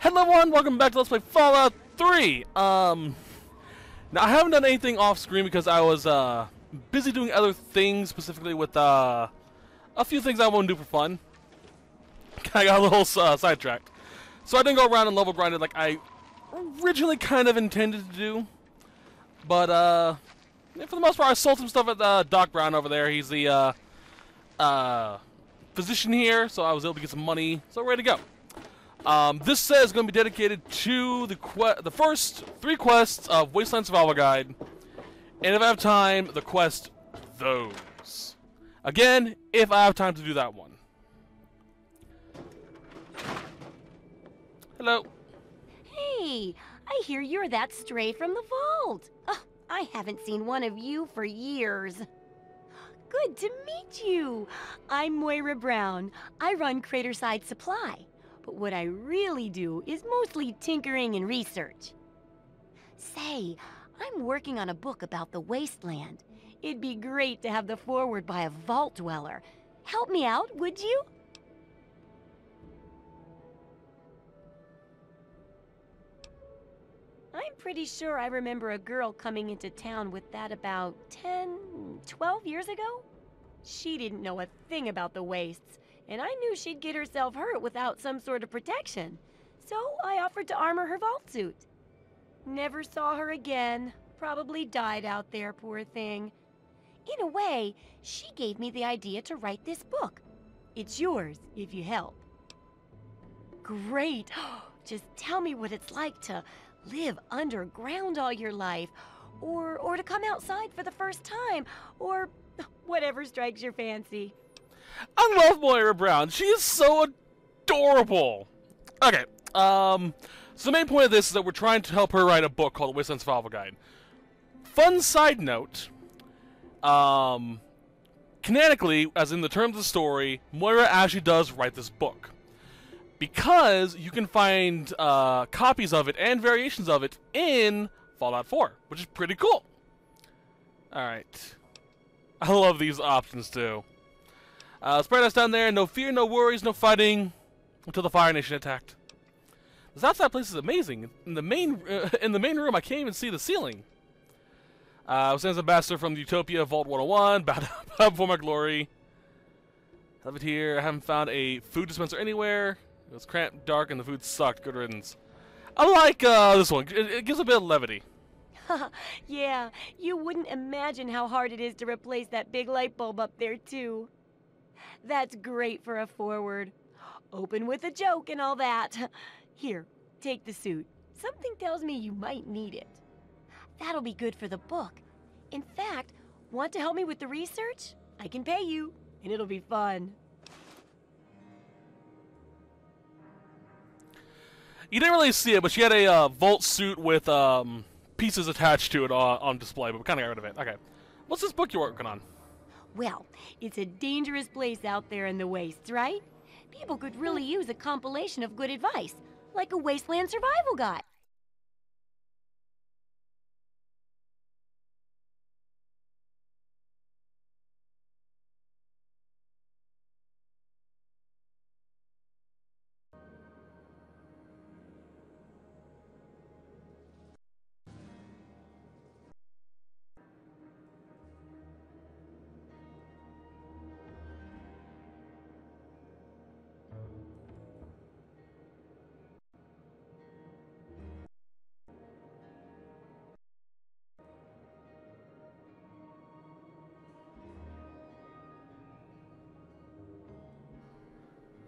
Hello everyone, welcome back to Let's Play Fallout 3! Now I haven't done anything off screen because I was, busy doing other things, specifically with, a few things I want to do for fun. I got a little, sidetracked. So I didn't go around and level grinded like I originally kind of intended to do. But, yeah, for the most part, I sold some stuff at, Doc Brown over there. He's the, physician here, so I was able to get some money, so ready to go. This set is going to be dedicated to the first 3 quests of Wasteland Survival Guide, and if I have time, the quest Those. Again, if I have time to do that one. Hello. Hey, I hear you're that stray from the vault. Oh, I haven't seen one of you for years. Good to meet you. I'm Moira Brown. I run Craterside Supply. But what I really do is mostly tinkering and research. Say, I'm working on a book about the wasteland. It'd be great to have the foreword by a vault dweller. Help me out, would you? I'm pretty sure I remember a girl coming into town with that about 10, 12 years ago. She didn't know a thing about the wastes. And I knew she'd get herself hurt without some sort of protection. So I offered to armor her vault suit. Never saw her again. Probably died out there, poor thing. In a way, she gave me the idea to write this book. It's yours, if you help. Great! Just tell me what it's like to live underground all your life. Or to come outside for the first time. Or whatever strikes your fancy. I love Moira Brown. She is so adorable. Okay, so the main point of this is that we're trying to help her write a book called The Wasteland Survival Guide. Fun side note, canonically, as in the terms of the story, Moira actually does write this book. Because you can find copies of it and variations of it in Fallout 4, which is pretty cool. Alright. I love these options too. Spread us down there, no fear, no worries, no fighting, until the Fire Nation attacked. This outside place is amazing. In the main room, I can't even see the ceiling. I was an ambassador from Utopia, Vault 101, bow for my glory. I love it here. I haven't found a food dispenser anywhere. It was cramped, dark, and the food sucked. Good riddance. I like this one. It gives a bit of levity. Yeah, you wouldn't imagine how hard it is to replace that big light bulb up there, too. That's great for a foreword. Open with a joke and all that. Here, take the suit. Something tells me you might need it. That'll be good for the book. In fact, want to help me with the research? I can pay you, and it'll be fun. You didn't really see it, but she had a vault suit with pieces attached to it on display, but we kind of got rid of it. Okay. What's this book you're working on? Well, it's a dangerous place out there in the wastes, right? People could really use a compilation of good advice, like a wasteland survival guide.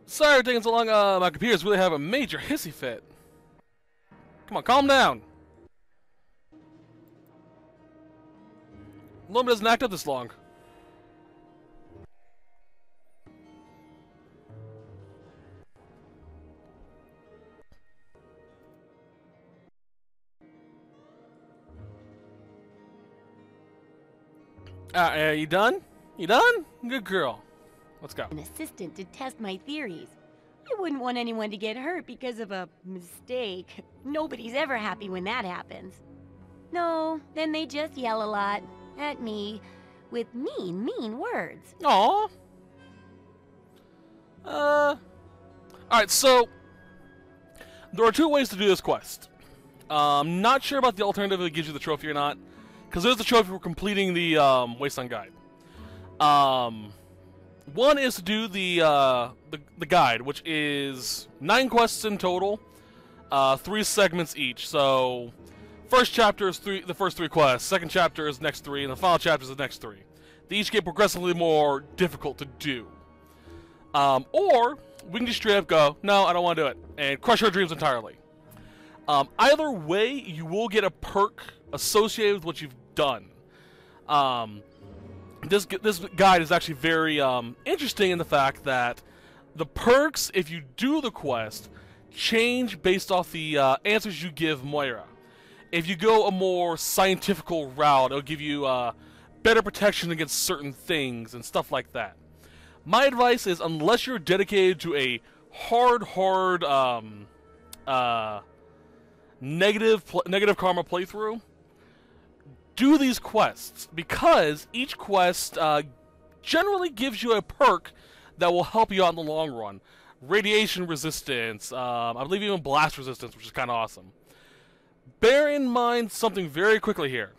Sorry for taking so long. My computer's really having a major hissy fit. Come on, calm down. Loma doesn't act up this long. You done? You done? Good girl. Let's go. An assistant to test my theories. I wouldn't want anyone to get hurt because of a mistake. Nobody's ever happy when that happens. No, then they just yell a lot at me with mean words. Aww. Alright, so There are two ways to do this quest. I'm not sure about the alternative if it gives you the trophy or not, because there's the trophy for completing the Wasteland Guide. One is to do the guide, which is 9 quests in total, 3 segments each. So, first chapter is the first 3 quests, second chapter is the next 3, and the final chapter is the next 3. They each get progressively more difficult to do. Or we can just straight up go, no, I don't want to do it, and crush our dreams entirely. Either way, you will get a perk associated with what you've done. This guide is actually very interesting in the fact that the perks, if you do the quest, change based off the answers you give Moira. If you go a more scientific route, it'll give you better protection against certain things and stuff like that. My advice is, unless you're dedicated to a hard negative karma playthrough, do these quests, because each quest generally gives you a perk that will help you out in the long run. Radiation resistance, I believe even blast resistance, which is kind of awesome. Bear in mind something very quickly here.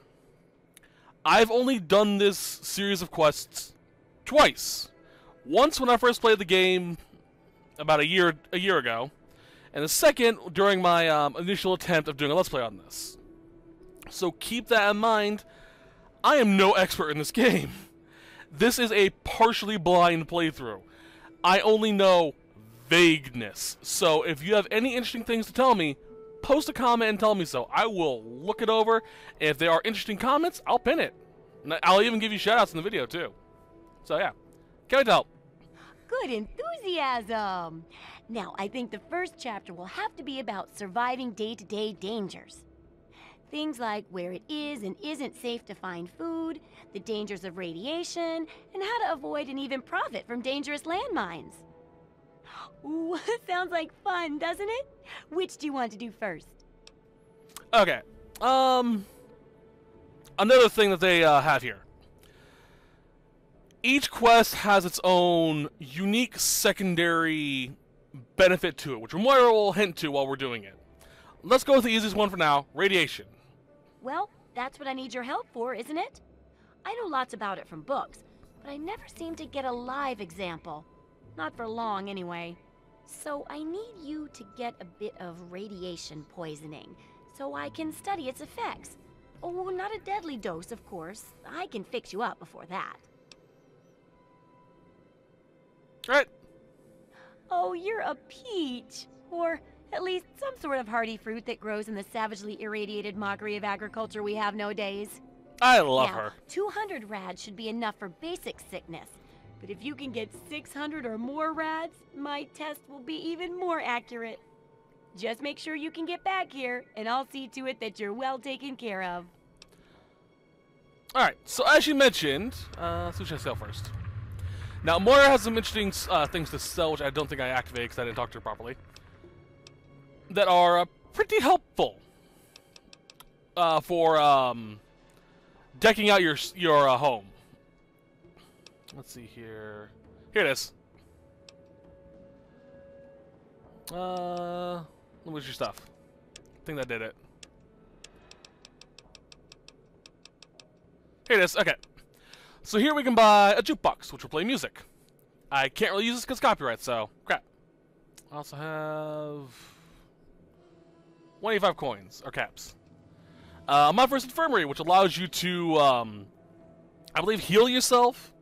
I've only done this series of quests twice. Once when I first played the game about a year ago, and the second during my initial attempt of doing a Let's Play on this. So keep that in mind. I am no expert in this game. This is a partially blind playthrough. I only know vagueness. So if you have any interesting things to tell me, post a comment and tell me so. I will look it over, and if there are interesting comments, I'll pin it. And I'll even give you shoutouts in the video too. So yeah, can't wait to help. Good enthusiasm! Now, I think the first chapter will have to be about surviving day-to-day dangers. Things like where it is and isn't safe to find food, the dangers of radiation, and how to avoid and even profit from dangerous landmines. Ooh, sounds like fun, doesn't it? Which do you want to do first? Okay. Another thing that they have here. Each quest has its own unique secondary benefit to it, which Moira will hint to while we're doing it. Let's go with the easiest one for now, radiation. Well, that's what I need your help for, isn't it? I know lots about it from books, but I never seem to get a live example. Not for long, anyway. So I need you to get a bit of radiation poisoning, so I can study its effects. Oh, not a deadly dose, of course. I can fix you up before that. Right. Oh, you're a peach. Or at least some sort of hardy fruit that grows in the savagely irradiated mockery of agriculture we have nowadays. I love now, her. 200 rads should be enough for basic sickness. But if you can get 600 or more rads, my test will be even more accurate. Just make sure you can get back here, and I'll see to it that you're well taken care of. Alright, so as you mentioned, let's see what I sell first. Now, Moira has some interesting things to sell, which I don't think I activated because I didn't talk to her properly, that are pretty helpful for decking out your home. Let's see here. Here it is. What's your stuff? I think that did it. Here it is. Okay. So here we can buy a jukebox, which will play music. I can't really use this because copyright, so crap. I also have 25 coins, or caps. My first infirmary, which allows you to, I believe, heal yourself,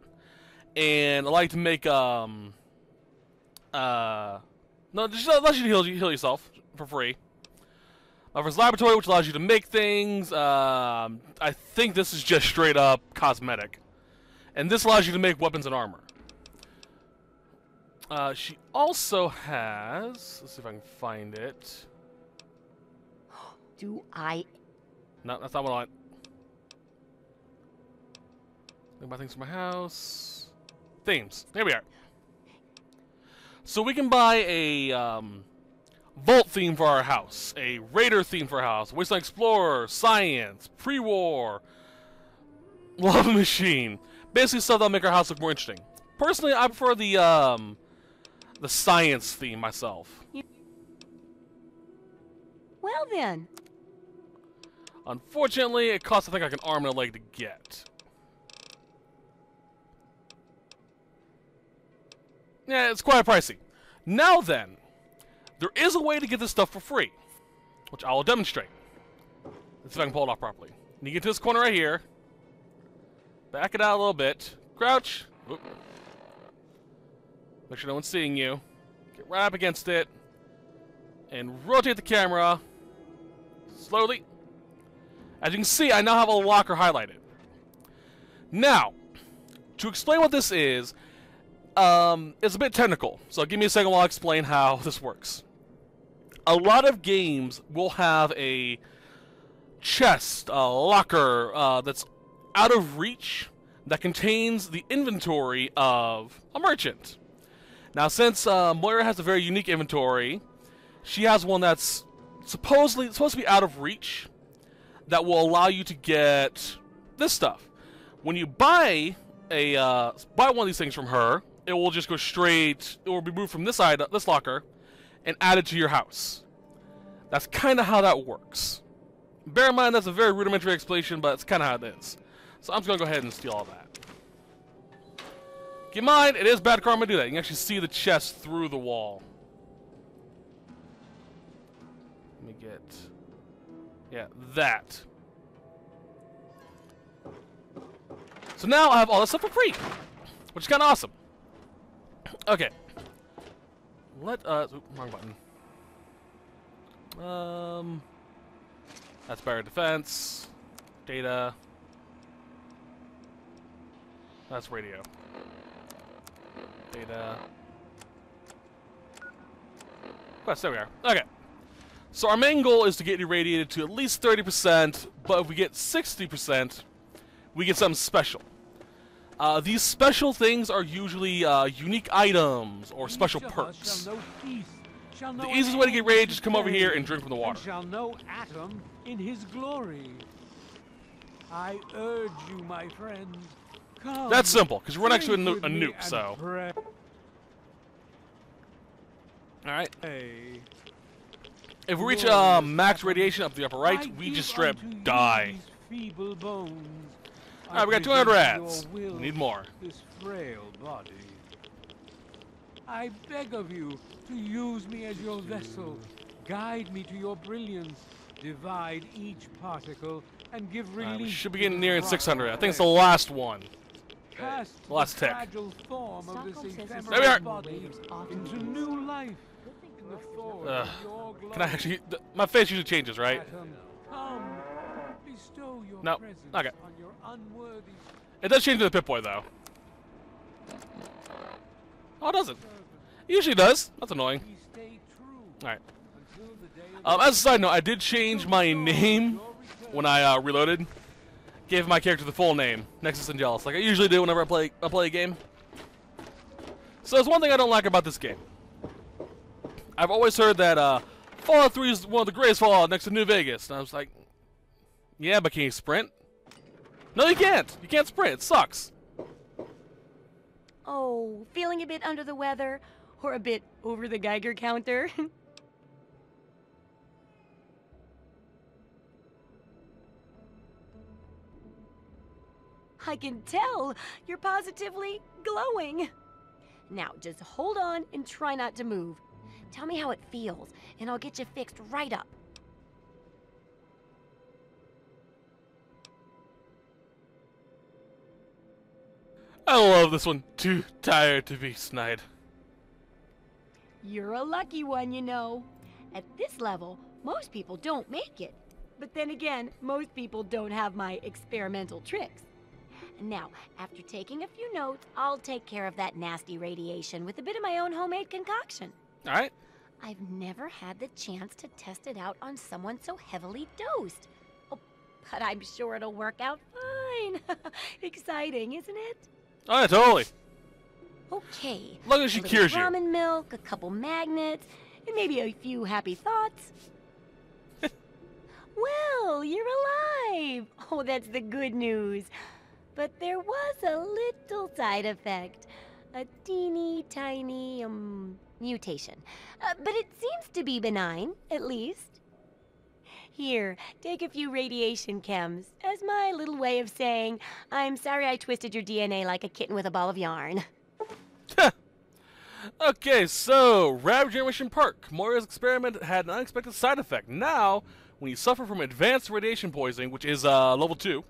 and allow you to make, no, just allows you to heal yourself for free. My first laboratory, which allows you to make things. I think this is just straight up cosmetic. And this allows you to make weapons and armor. She also has... Let's see if I can find it. Do I... No, that's not what I want. Think about things for my house. Themes. Here we are. So we can buy a Vault theme for our house, a Raider theme for our house, Wasteland Explorer, Science, Pre-War, Love Machine. Basically stuff that'll make our house look more interesting. Personally, I prefer the Science theme myself. Well then. Unfortunately, it costs, I think, like an arm and a leg to get. Yeah, it's quite pricey. Now then, there is a way to get this stuff for free, which I will demonstrate. Let's see if I can pull it off properly. You get to this corner right here. Back it out a little bit. Crouch. Oop. Make sure no one's seeing you. Get right up against it. And rotate the camera. Slowly. As you can see, I now have a locker highlighted. Now, to explain what this is, it's a bit technical. So give me a second while I explain how this works. A lot of games will have a chest, a locker that's out of reach that contains the inventory of a merchant. Now, since Moira has a very unique inventory, she has one that's supposed to be out of reach that will allow you to get this stuff. When you buy one of these things from her, it will just go straight. It will be moved from this locker and added to your house. That's kind of how that works. Bear in mind that's a very rudimentary explanation, but it's kind of how it is. So I'm just gonna go ahead and steal all that. Keep in mind, it is bad karma to do that. You can actually see the chest through the wall. Let me get, yeah, that. So now I have all this stuff for free, which is kind of awesome. Okay. Wrong button. That's better defense. Data. That's radio. Data. Quest, there we are. Okay. So our main goal is to get irradiated to at least 30%, but if we get 60%, we get something special. These special things are usually unique items or special perks. The easiest way to get irradiated is just come over here and drink from the water. Shall know Atom in his glory. I urge you, my friend. Come, that's simple, because we're next to a nuke, so. Alright. Hey. If we reach max radiation up the upper right, we just straight die. Alright, we got 200 rats. We need more. This frail body. I beg of you to use me as your vessel. Guide me to your brilliance. Divide each particle and give relief. We should be getting near 600. I think it's the last one. Cast the last tick. fragile form of this There we ephemeral are. body into new life. In the form of your Can I actually? My face usually changes, right? Atom, come, bestow your No. presence Okay. on your unworthy It does change to the Pip-Boy, though. Oh, it doesn't. It usually does. That's annoying. we stay true Alright. until the day of As a side note, I did change my name when I reloaded. Gave my character the full name, Nexus Angelus, like I usually do whenever I play a game. So there's one thing I don't like about this game. I've always heard that Fallout 3 is one of the greatest Fallout next to New Vegas. And I was like, yeah, but can you sprint? No, you can't. You can't sprint. It sucks. Oh, feeling a bit under the weather? Or a bit over the Geiger counter? I can tell. You're positively glowing. Now, just hold on and try not to move. Tell me how it feels, and I'll get you fixed right up. I love this one. Too tired to be snide. You're a lucky one, you know. At this level, most people don't make it. But then again, most people don't have my experimental tricks. Now, after taking a few notes, I'll take care of that nasty radiation with a bit of my own homemade concoction. Alright. I've never had the chance to test it out on someone so heavily dosed. Oh, but I'm sure it'll work out fine. Exciting, isn't it? Oh, yeah, totally. Okay. As long as she a little cures you. ramen milk, a couple magnets, and maybe a few happy thoughts. Well, you're alive. Oh, that's the good news. But there was a little side effect. A teeny tiny, mutation. But it seems to be benign, at least. Here, take a few radiation chems as my little way of saying, I'm sorry I twisted your DNA like a kitten with a ball of yarn. Okay, so, Rabbit Generation Perk. Moira's experiment had an unexpected side effect. Now, when you suffer from advanced radiation poisoning, which is level 2,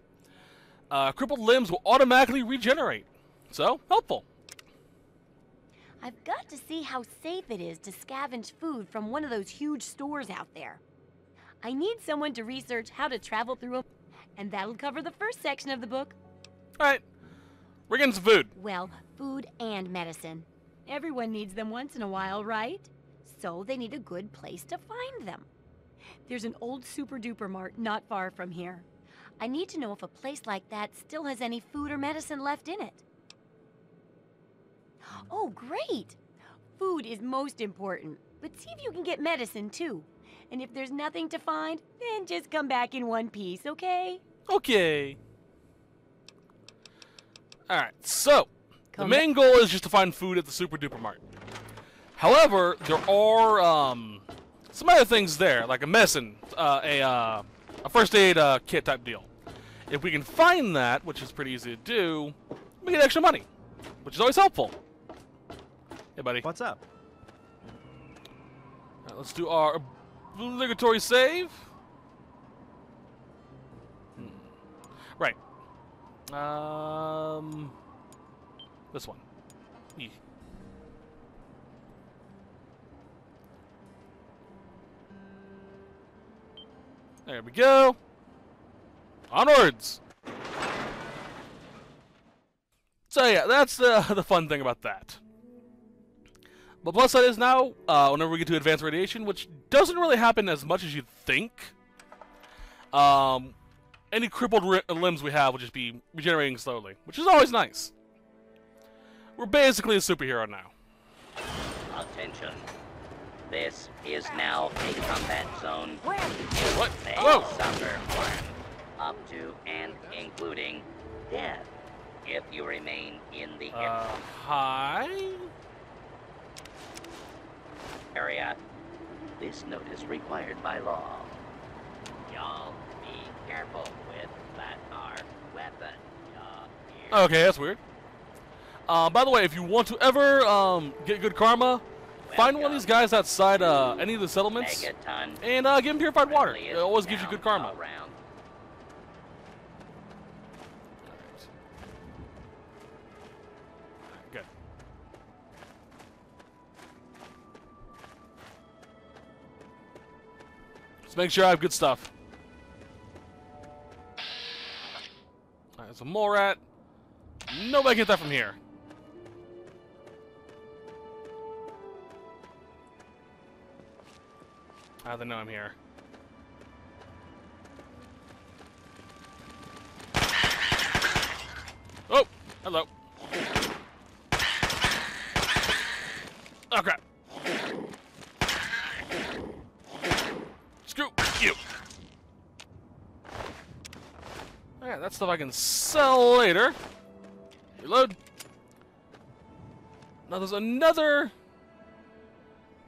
crippled limbs will automatically regenerate. So, helpful. I've got to see how safe it is to scavenge food from one of those huge stores out there. I need someone to research how to travel through them, and that'll cover the first section of the book. Alright, we're getting some food. Well, food and medicine. Everyone needs them once in a while, right? So they need a good place to find them. There's an old super-duper mart not far from here. I need to know if a place like that still has any food or medicine left in it. Oh, great! Food is most important, but see if you can get medicine too. And if there's nothing to find, then just come back in one piece, okay? Okay. Alright, so, the main goal is just to find food at the Super Duper Mart. However, there are some other things there, like a medicine, a first aid kit type deal. If we can find that, which is pretty easy to do, we get extra money, which is always helpful. Hey, buddy. What's up? Alright, let's do our obligatory save. Right. This one. Yeah. There we go. Onwards. So yeah, that's the fun thing about that. But plus side is now, whenever we get to advanced radiation, which doesn't really happen as much as you'd think, any crippled limbs we have will just be regenerating slowly, which is always nice. We're basically a superhero now. Attention. This is now a combat zone. What? They Whoa! suffer harm, up to and including death, if you remain in the Hi? area. This note is required by law. Y'all be careful with that weapon. Okay, that's weird. By the way, if you want to ever get good karma, find one of these guys outside any of the settlements Megaton and give them purified water. friendly It is always gives you now good karma. around. Good. Let's make sure I have good stuff. Alright, there's a mole rat. Nobody can get that from here. How do they know I'm here? Oh! Hello. Oh, crap. Screw you. Alright, that stuff I can sell later. Reload. Now there's another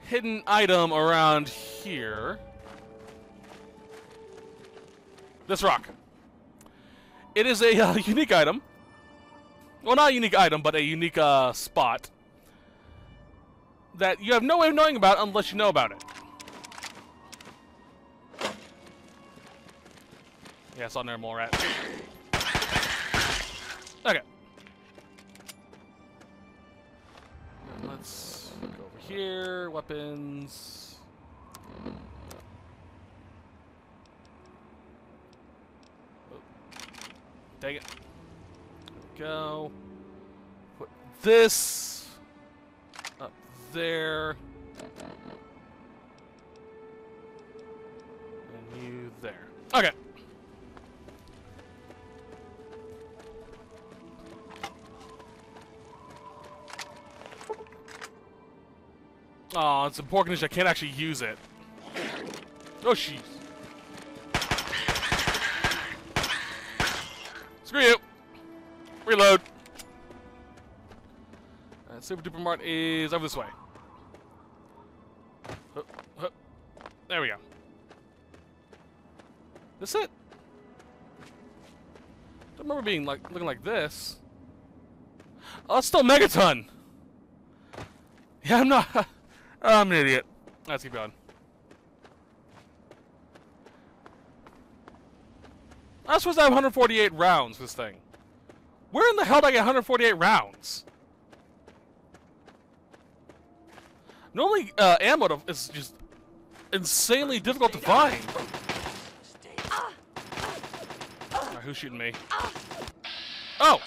hidden item around here. This rock. It is a unique item. Well, not a unique item, but a unique spot that you have no way of knowing about unless you know about it. Yeah, I saw another mole rat. Okay. Let's go over here. Weapons. Oh. Dang it. There we go. Put this up there. And you there. Okay. Oh, it's important I can't actually use it. Oh, jeez. Screw you. Reload. Super Duper Mart is over this way. There we go. This it? Don't remember being like looking like this. Oh, it's still Megaton. Yeah, I'm not. I'm an idiot. Let's keep going. I'm supposed to have 148 rounds for this thing. Where in the hell did I get 148 rounds? Normally, ammo is just insanely difficult to find. Alright, who's shooting me? Oh!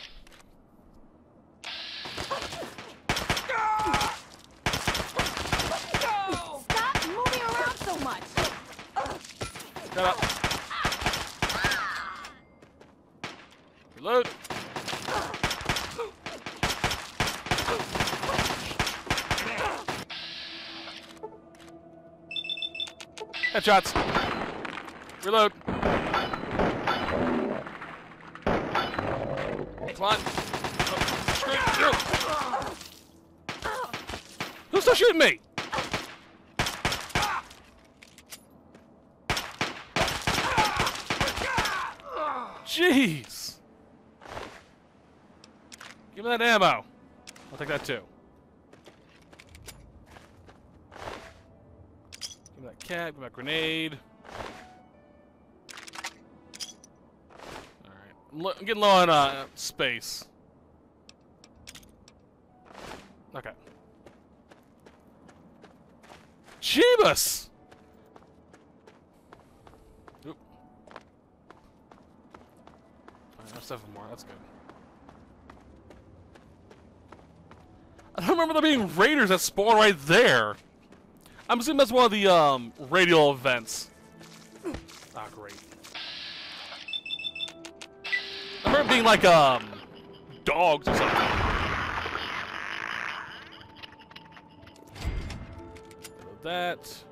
Stop moving around so much! Shut up. Reload. Headshots. Reload. Come on. Oh, who's still shooting me? Jeez. Give me that ammo. I'll take that too. Give me that cap, give me that grenade. Alright. I'm getting low on space. Okay. Jeebus! Oop. Alright, there's 7 more. That's good. I don't remember there being raiders that spawn right there. I'm assuming that's one of the radial events. Ah, great. I remember being like dogs or something. That.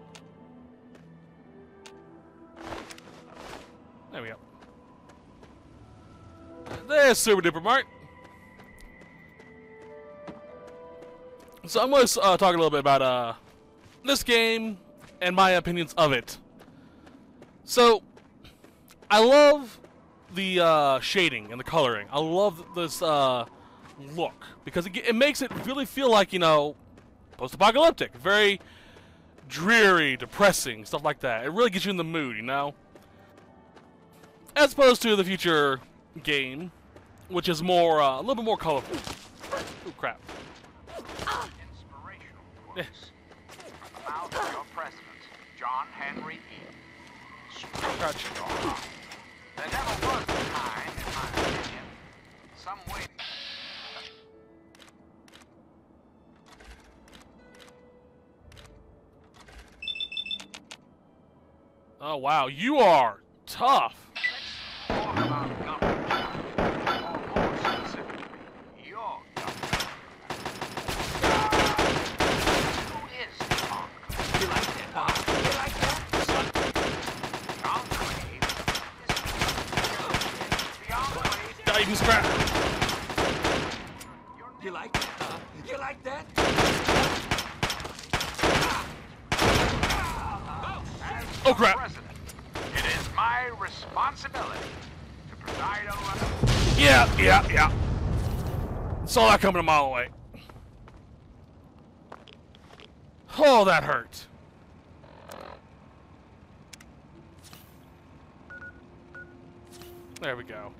There we go. There's Super Duper Mart. So I'm going to talk a little bit about this game and my opinions of it. So, I love the shading and the coloring. I love this look because it makes it really feel like, you know, post-apocalyptic. Very dreary, depressing, stuff like that. It really gets you in the mood, you know? As opposed to the future game, which is more, a little bit more colorful. Ooh, crap. Inspirational quotes from the mouth of your president, John Henry E. Crouch. There never was a time, in my opinion, some waiting. Oh, wow. You are tough. Let's talk about government, or more specifically, your government. Who is the Ark? You like that? You like that? The Enclave is the Enclave. Die, you scrap. You like that? You like that? Oh, crap. President, it is my responsibility to preside over. Yeah. Saw that coming a mile away. Oh, that hurt. There we go.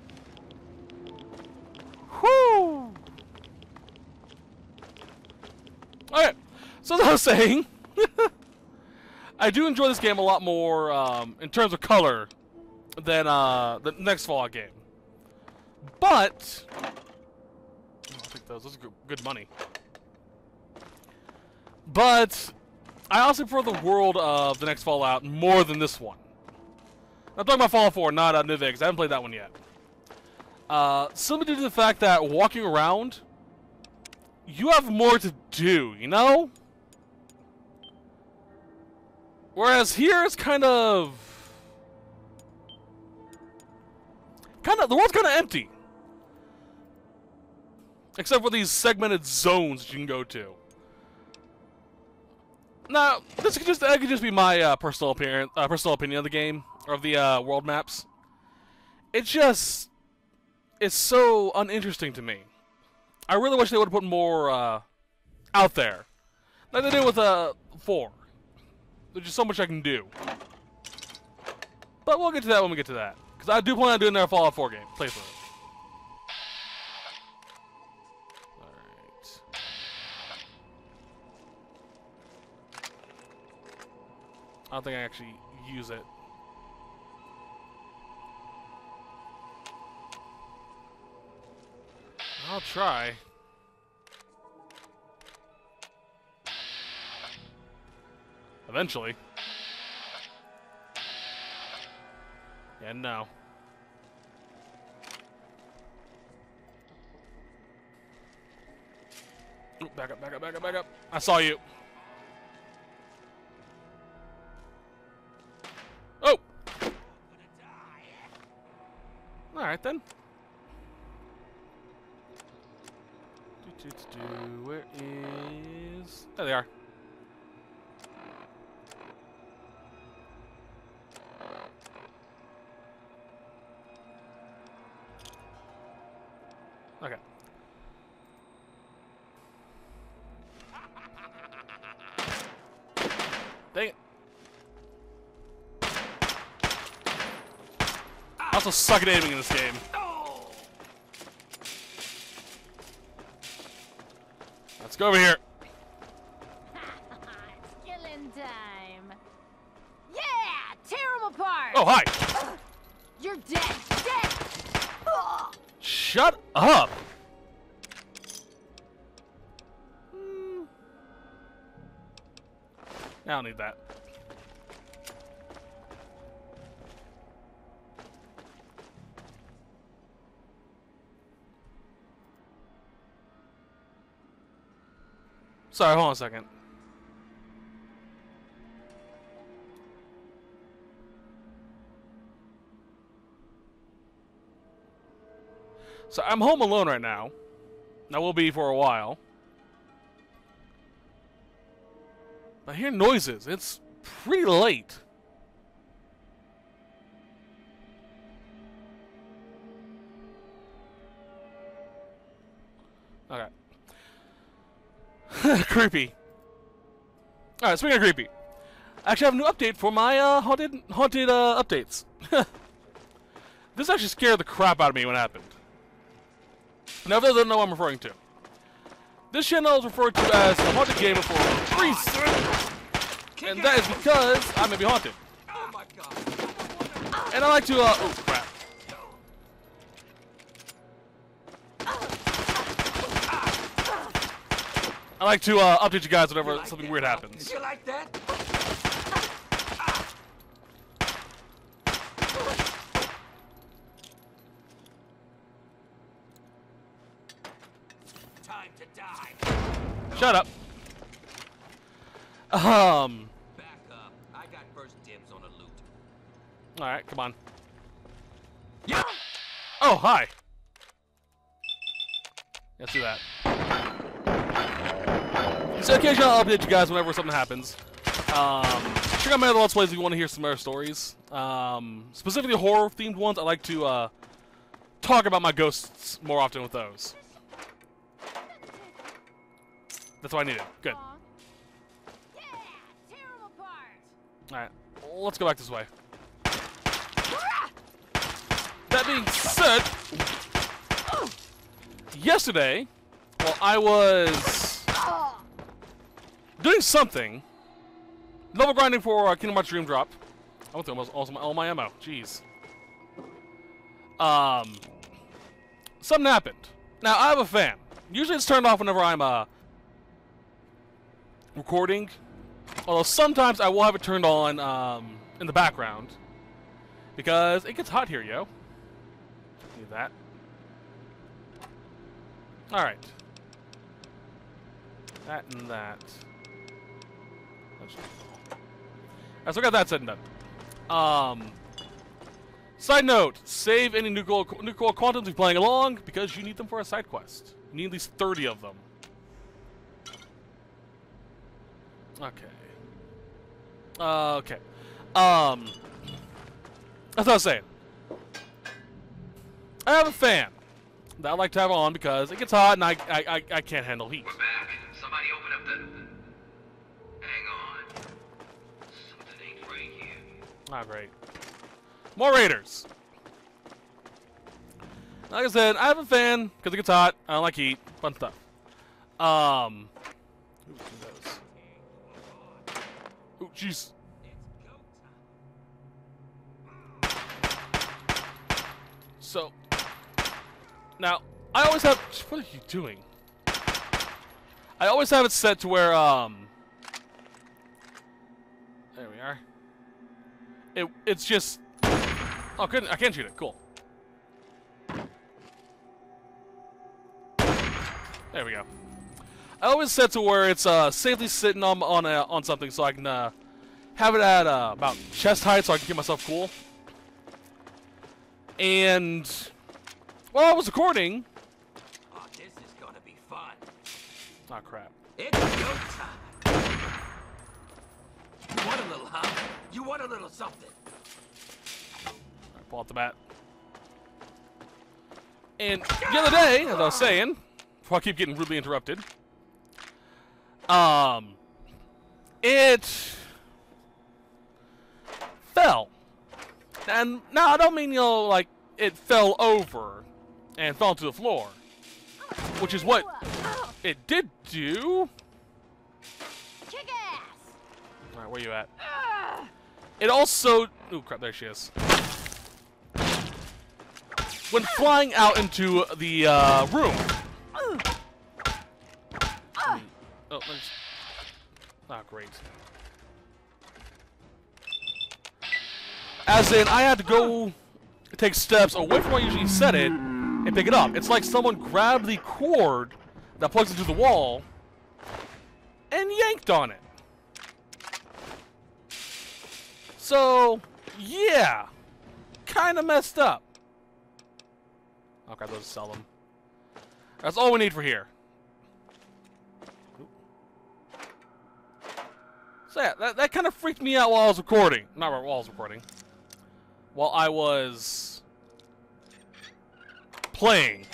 Whoo! Alright, so as I was saying, I do enjoy this game a lot more in terms of color than the next Fallout game. But I'll take those. Those are good money. But I also prefer the world of the next Fallout more than this one. I'm talking about Fallout 4, not New Vegas. I haven't played that one yet. Simply due to the fact that walking around, you have more to do, you know? Whereas here it's kind of the world's kind of empty. Except for these segmented zones that you can go to. Now, this could just be my personal opinion of the game or of the world maps. It's so uninteresting to me. I really wish they would have put more out there, like they did with 4. There's just so much I can do. But we'll get to that when we get to that, because I do plan on doing their Fallout 4 game playthrough. Alright. I don't think I actually use it. I'll try. Eventually. Yeah, no. Ooh, back up, back up, back up, back up. I saw you. Oh! Alright then. Where is... There they are. Okay. Dang it. I also suck at aiming in this game. Let's go over here. It's killing time. Yeah! Tear them apart! Oh, hi! You're dead! Dead! Shut up! I don't need that. Sorry, hold on a second. So I'm home alone right now. I will be for a while. I hear noises. It's pretty late. Okay. Creepy. Alright, speaking of creepy. I actually have a new update for my haunted updates. This actually scared the crap out of me when it happened. Now, if they don't know what I'm referring to. This channel is referred to as the Haunted Gamer for a reason. And that is because I may be haunted. Oh my God. And I like to, oh crap. I like to, update you guys whenever something weird happens. You like that? Time to die. Shut up. Back up. I got first dibs on the loot. Alright, come on. Yeah. Oh, hi. Let's do that. So occasionally I'll update you guys whenever something happens. Check out my other Let's Plays if you want to hear some other stories. Specifically horror-themed ones, I like to talk about my ghosts more often with those. That's what I needed. Good. Yeah! Tear them apart! Alright, let's go back this way. That being said, yesterday, while I was doing something, level grinding for Kingdom Hearts Dream Drop. I went through almost all my ammo. Jeez. Something happened. Now, I have a fan. Usually it's turned off whenever I'm recording. Although sometimes I will have it turned on in the background. Because it gets hot here, yo. Need that. Alright. That and that. Alright, so I got that said and done. Side note, save any Nuka-Cola quantums you're playing along, because you need them for a side quest. You need at least 30 of them. Okay. Okay. That's what I was saying. I have a fan that I like to have on because it gets hot and I can't handle heat. We're back. Somebody open up the... Hang on. Something ain't right here. Ah, great. More raiders. Like I said, I have a fan because it gets hot. I don't like heat. Fun stuff. Ooh, ooh, jeez. So, now, I always have... What are you doing? I always have it set to where, there we are. It's just... Oh, couldn't, I can't shoot it. Cool. There we go. I always set to where it's safely sitting on something so I can have it at about chest height so I can keep myself cool. And while I was recording... Oh, this is gonna be fun. Oh, crap. It's go time. You want a little, huh? You want a little something? Alright, pull out the bat. And the other day, as I was saying, before I keep getting rudely interrupted, it fell. And now I don't mean, you know, like it fell over and fell to the floor, which is what it did do. Kick ass! Alright, where you at? It also... Ooh, crap, there she is. Went flying out into the room. Oh, there's... Ah, great. As in, I had to go take steps away from where I usually set it and pick it up. It's like someone grabbed the cord that plugs into the wall and yanked on it. So, yeah, kind of messed up. Okay, let's sell them. That's all we need for here. So yeah, that kind of freaked me out while I was recording. Not while I was recording. While I was playing.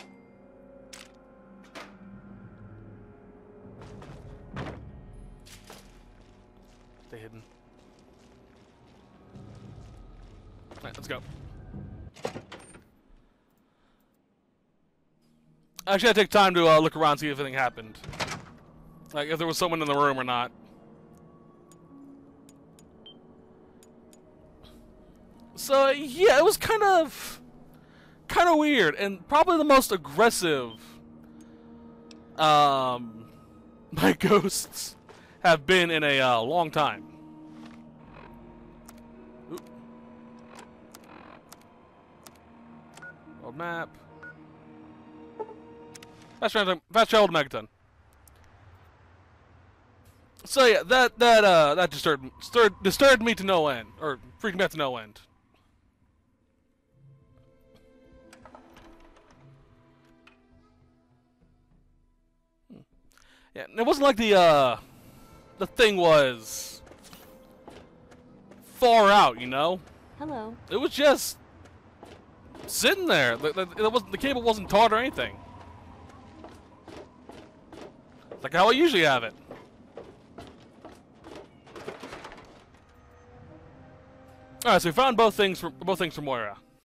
Stay hidden. Alright, let's go. Actually, I take time to look around, see if anything happened. Like, if there was someone in the room or not. So, yeah, it was kind of weird, and probably the most aggressive my ghosts have been in a long time. Oop. Old map. Fast travel to Megaton. So yeah, that disturbed me to no end, or freaked me out to no end. Yeah, it wasn't like the thing was far out, you know. Hello. It was just sitting there. The cable wasn't taut or anything. Like how I usually have it. All right, so we found both things for Moira.